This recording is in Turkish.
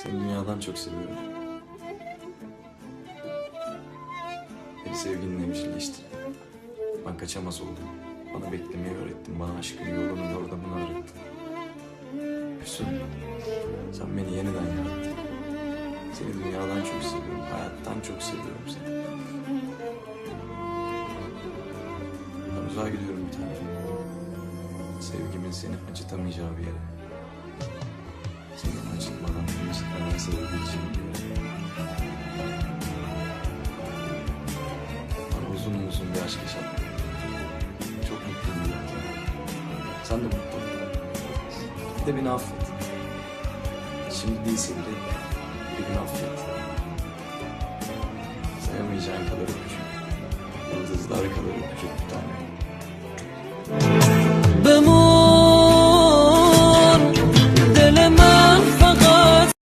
Seni dünyadan çok seviyorum. Beni sevginle evcilleştirdin. Ben kaçamaz oldum. Bana beklemeyi öğrettin. Bana aşkın yolunu, yordamını öğrettin. Füsun, sen beni yeniden yarattın. Seni dünyadan çok seviyorum. Hayattan çok seviyorum seni. Ben uzağa gidiyorum bir tane. Sevgimin seni acıtamayacağı bir yere. Seni acıtmadan, incitmeden sevebileceğim bir yere. Bana uzun uzun bir aşk yaşattın. Çok mutluyum. Sen de mutlu ol. Bir de beni affet. Şimdi değilse bile bir gün affet. Sayamayacağın kadar öpücük. Yıldızlar kadar öpücük bir tane.